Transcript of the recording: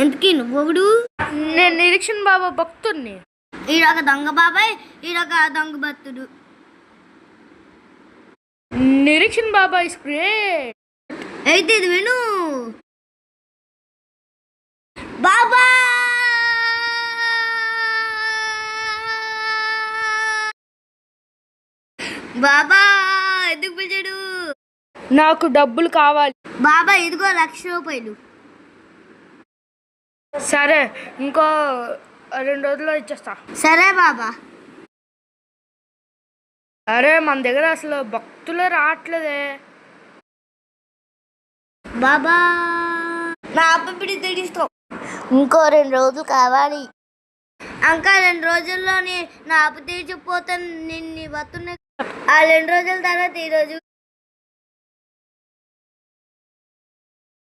ఎందుకీ నువ్వొడు? నేను నిరీక్షణ బాబా భక్తుడిని. ఈడొక దొంగ బాబాయ్, ఈడొక దొంగ భక్తుడు. నిరీక్షణ బాబా ఇస్ గ్రేట్. అయితే ఇది విను. బాబా బాబా ఎందుకు పిలిచాడు? నాకు డబ్బులు కావాలి. బాబా ఇదిగో 1,00,000 రూపాయలు. సరే, ఇంకో 2 రోజుల్లో ఇచ్చేస్తా. సరే బాబా. అరే మన దగ్గర అసలు భక్తులే రావట్లేదే. బాబా నా అప్పపిడి తీస్తాం. ఇంకో 2 రోజులు కావాలి. ఇంకా 2 రోజుల్లోని నా అప్పు తీర్చిపోతాను. నిన్ను వస్తున్నాయి. ఆ 2 రోజుల తర్వాత ఈరోజు